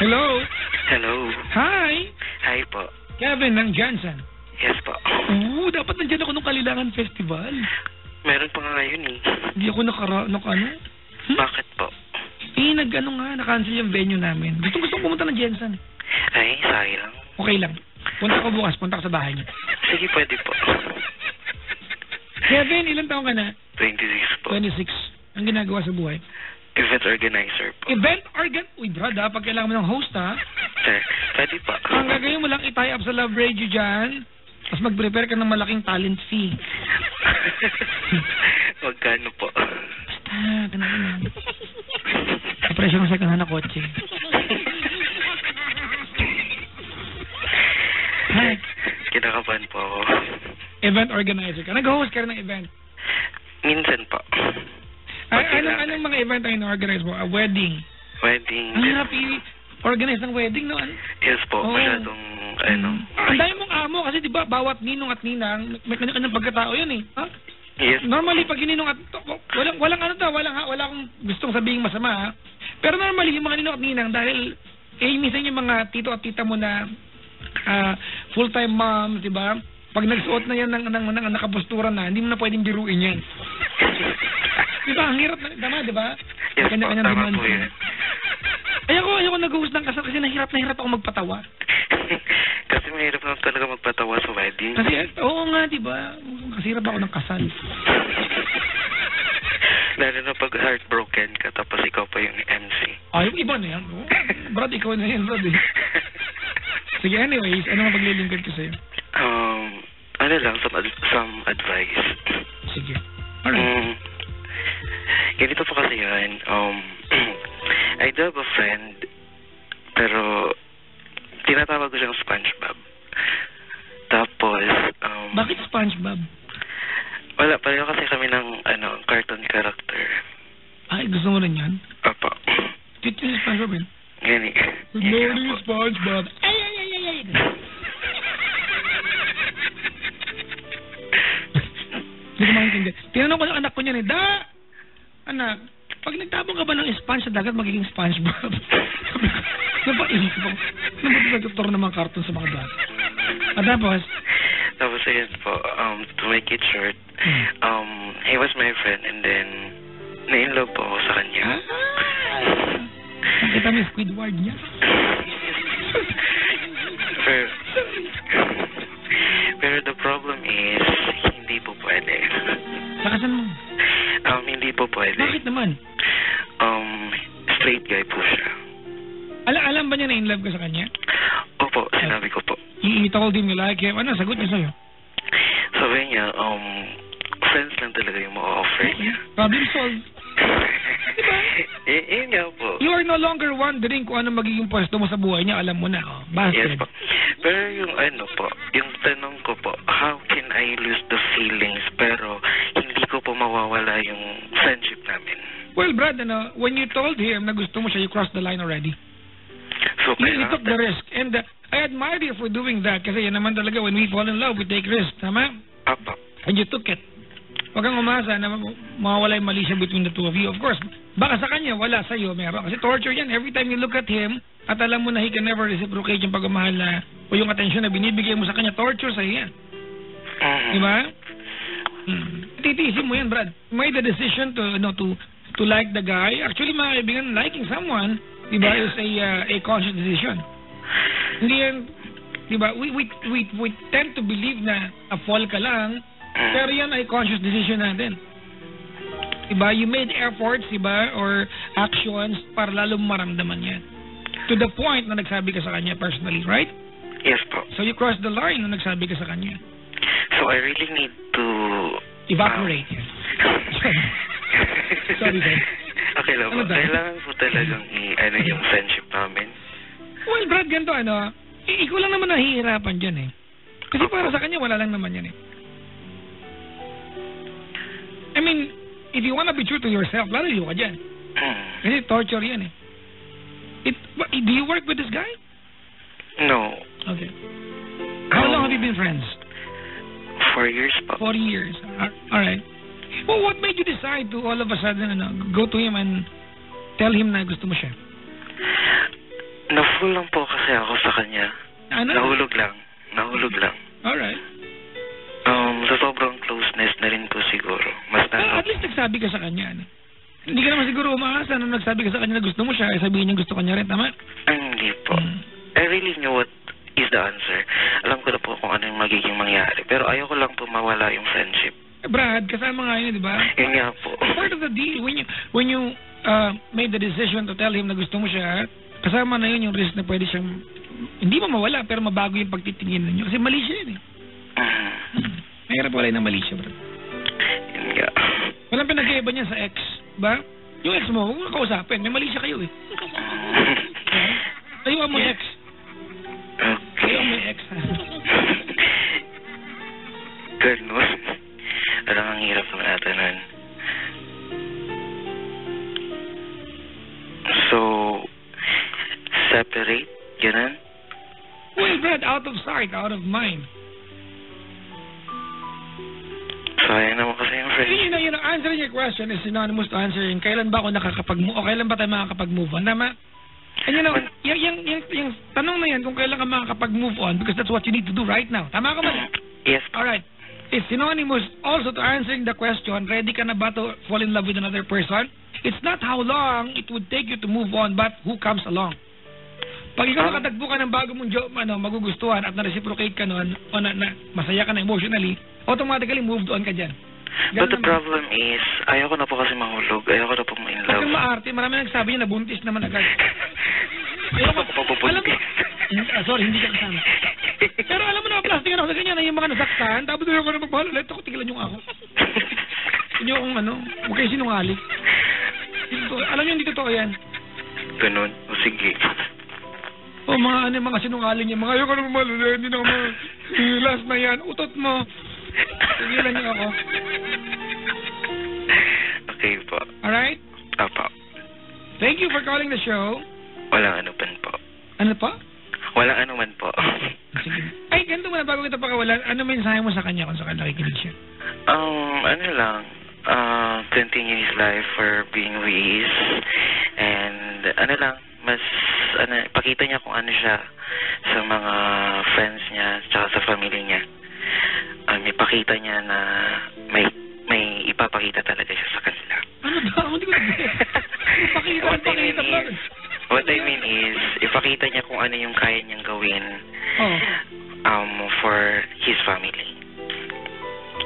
Hello? Hello. Hi! Hi po. Kevin ng Jansen. Yes po. Oo, dapat nandiyan ako nung Kalilangan Festival. Meron pa nga ngayon eh. Hindi ako ano? Bakit po? Na-cancel yung venue namin. Gusto pumunta ng Jensen. Ay, sayang. Okay lang. Punta ko bukas, punta ko sa bahay niyo. Sige, pwede po. Kevin, ilang taon ka na? 26 po. 26. Ang ginagawa sa buhay? Event organizer po. Uy, brad, pag kailangan mo ng host, ha? Sir, pwede po. Ang gagawin mo lang, i-tie up sa Love Radio dyan. Tapos mag-prepare ka ng malaking talent fee. Magkano po? Basta, ganun. Sa presyo ng second hand na kotse. Hi. Kinakabahan po ako. Event organizer ka. Nag-host ka rin ng event. Minsan po. Anong mga event ay na-organize mo? A wedding? Wedding. Ang hirap i-organize ng wedding, no? Yes po. Oo. Masyadong, Ang dami mong amo kasi diba bawat ninong at ninang may kanya-kanyang pagkatao yun eh. Ha? Yes. Normally pag ninong at walang akong gustong sabihin masama ha. Pero normally yung mga ninong at ninang dahil minsan yung mga tito at tita mo na full-time moms, diba? Pag nagsuot na yan ng nakapustura na, hindi mo na pwedeng biruin yan. Diba? Ang hirap na, tama, diba? Yes po, tama po yun. Ayoko nag-host ng kasal kasi nahirap ako magpatawa. Kasi mahirap naman talaga magpatawa sa wedding. Kasi, oo nga, diba? Kasi hirap ako ng kasal. Lalo na pag heartbroken ka, tapos ikaw pa yung MC. Yung iba na yan. Oh. Brad, ikaw na yan, Brad. Sige, anyways, ano nga paglilingkod ko sa'yo? Ano lang, some advice. Sige. Alright. Ganito po kasi yan. I do have a friend, pero tinatawag ko siyang SpongeBob. Tapos, bakit SpongeBob? Wala, pareho kasi kami ng, cartoon character. Ay, gusto mo rin yan? Opo. Dito si SpongeBob yun? Gani. Good morning, SpongeBob. Ay. Hindi ko maintindihan. Tinanong ko ng anak ko niyan anak, pag nagtabong ka ba ng sponge sa dagat, magiging SpongeBob? Napaisip ako. Nagtutur naman cartoon sa mga bata. At Tapos ayun po, to make it short, he was my friend and then na-inlove po ako sa kanya. Nakita mo yung Squidward niya? Pero the problem is, hindi po pwede. Lakasan mo. Hindi po pwede. Bakit naman? Straight guy po siya. Alam ba niya na in love ka sa kanya? Opo, sinabi ko po. You told him you like him. Ano, sagot niya sa'yo? Sabi niya, friends lang talaga yung ma-offer niya. Problem solved. Diba? Yun nga po. You are no longer wondering kung ano magiging pwesto mo sa buhay niya. Alam mo na, Busted. Yes po. Pero yung yung tanong ko po, how can I lose the feelings pero hindi ko po mawawala yung friendship namin? Well, Brad, when you told him na gusto mo siya, you crossed the line already. So, you took the risk. And I admire you for doing that kasi yan naman talaga, when we fall in love, we take risks. Tama? Apo. And you took it. Huwag kang umasa na mawawala yung mali siya between the two of you. Of course, baka sa kanya, wala sa'yo, meron. Kasi torture yan. Every time you look at him, at alam mo na he can never reciprocate yung pagmamahal na, o yung attention na binibigay mo sa kanya, torture sa'yo yan. Diba? Titiisin mo yan, Brad. Made the decision to like the guy. Actually, mga kaibigan, liking someone, diba, is a conscious decision. Hindi yan, diba, we tend to believe na a-fall ka lang, pero yan ay conscious decision natin. Diba? You made efforts, diba? Or actions para lalo maramdaman yan. To the point na nagsabi ka sa kanya personally, right? Yes po. So you crossed the line na nagsabi ka sa kanya. So I really need to... evaporate. Sorry, sir. Okay lang po. Kailangan po talagang yung friendship namin. Well, Brad, ganito, ikaw lang naman nahihirapan dyan eh. Kasi para sa kanya, wala lang naman yan eh. I mean, if you wanna be true to yourself, lalayo ka dyan. Kasi torture yan eh. Do you work with this guy? No. Okay. How long have you been friends? 4 years po. 4 years. Alright. Well, what made you decide to all of a sudden go to him and tell him na gusto mo siya? Na-full lang po kasi ako sa kanya. Ano? Nahulog lang. Alright. Sa sobrang closeness na rin po siguro. Mas At least nagsabi ka sa kanya. Ano? Hindi ka naman siguro umaasa na nagsabi ka sa kanya na gusto mo siya, sabihin niya gusto ka niya rin, tama? Hindi po. I really knew what is the answer. Alam ko na po kung ano yung magiging mangyari. Pero ayoko lang po mawala yung friendship. Brad, kasama nga yun, di ba? Yun nga po. Part of the deal, when you made the decision to tell him na gusto mo siya, kasama na yun yung risk na pwede siyang, hindi mo mawala, pero mabago yung pagtitingin ninyo. Kasi mali siya yun eh. Mahirap wala yung mali siya, Brad. Yun nga. Walang pinag-iiba niya sa ex, ba? Yung ex mo, huwag mo kausapin. May mali siya kayo eh. Tayo mo ex. Okay. Tayo mo ex. Ganun. Alam, ang hirap naman natin nun. So, separate? Ganun? Well, Brad, out of sight, out of mind. Sayang naman kasi yung friend. You know, answering your question is synonymous to answering kailan ba ako nakakapag-move o kailan ba tayo makakapag-move on. Tama? And you know, yung tanong na yan kung kailan ka makakapag-move on because that's what you need to do right now. Tama ka ba? Yes. Alright. It's synonymous also to answering the question, ready ka na ba to fall in love with another person? It's not how long it would take you to move on, but who comes along. Pag ikaw nakatagpo ka ng bago mong magugustuhan at na-reciprocate ka noon o masaya ka na emotionally, automatically moved on ka dyan. But the problem is, ayoko na po kasi mahulog. Ayoko na po ma-in love. Pag kang maarte, marami nagsabi niya nabuntis naman agad. Ayoko po pabuntis. Sorry, hindi ka kasama. Pero alam mo na, plastic ako sa ganyan na yung mga nasaktan, tapos ayoko na magmahal ulit, ako tigilan yung ako. Hindi akong huwag kayo sinungaling. Alam niyo, hindi totoo yan. Ganun. O sige. O mga sinungaling niya, mga ayoko na magmahal ulit, hindi na ako last na yan, utot mo. Tigilan niyo ako. Okay po. Alright? Apo. Thank you for calling the show. Walang anuman po. Ano pa? Walang anuman po. Sige. Ay, ganito muna bago kita pakawalan. Ano mensahe mo sa kanya kung saan nakikinig siya? Ano lang. Continue his life for being who he is. And pakita niya kung ano siya sa mga friends niya tsaka sa family niya. Ipakita niya na may ipapakita talaga siya sa kanila. Ano ba? Hindi ko ipakita. What I mean is, ipakita niya kung ano yung kaya niyang gawin for his family.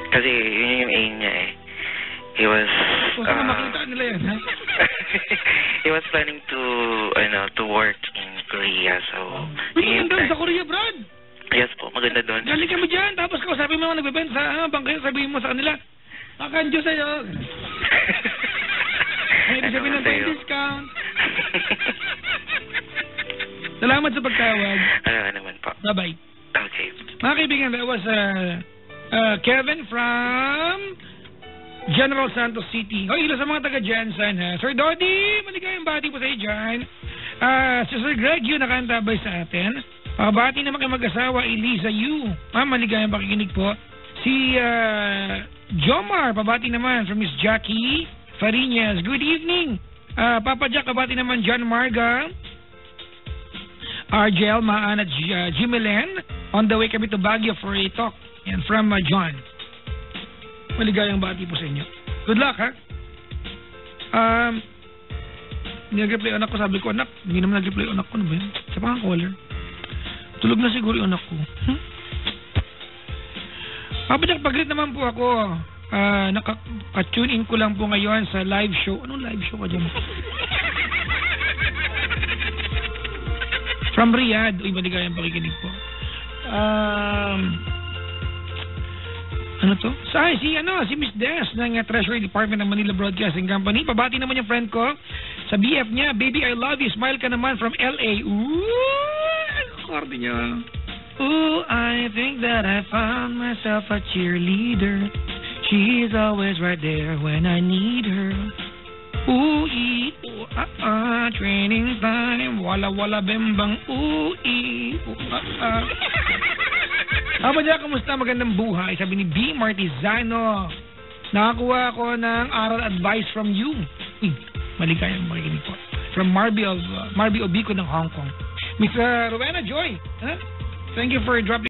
Kasi yun yung aim niya eh. He was makita nila yan, ha? He was planning to work in Korea, so maganda sa Korea, Brad. Yes po, maganda doon. Galing kami dyan, tapos kausapin mo mga nagbebenta sa bangkaya, sabihin mo sa kanila, makanjo sa'yo. May sabihin ng discount. Salamat sa pagtawag. Ano naman po. Bye-bye. Okay. Mga kaibigan, that was Kevin from General Santos City. Ilo sa mga taga-Jensen, ha? Sir Dodi, maligayang bati po sa iyo dyan. Si Sir Greg Yu nakantabay sa atin. Pakabati naman kayo mag-asawa, Eliza Yu. Maligayang pakikinig po. Si Jomar, pabati naman from Miss Jackie Farinas. Good evening. Papa Jack, pabati naman John Marga. Argel, Maan at Jimelen. On the way kami to Baguio for a talk. Yan, from John. Maligayang bati po sa inyo. Good luck, ha? Nag-reply anak ko, sabi ko, anak, hindi naman nag-reply anak ko, ano ba yun? Sa pang-caller. Tulog na siguro yung anak ko. Papa Jack, pag-greet naman po ako. Naka-tune in ko lang po ngayon sa live show. Anong live show ka dyan? From Riyadh. Uy, maligayang pakikinig po. Ano to? Si Miss Des ng Treasury Department ng Manila Broadcasting Company. Pabati naman yung friend ko sa BF niya. Baby, I love you. Smile ka naman from LA. Ooh, korte niya. Ooh, I think that I found myself a cheerleader. She's always right there when I need her. Ooh, training time. Wala, bembang. Ooh, Papa Jack, kamusta? Magandang buhay. Sabi ni B. Martizano. Nakakuha ako ng aral advice from you. Maligayang makikinig po. From Marby Obico ng Hong Kong. Miss Rowena Joy, huh? Thank you for dropping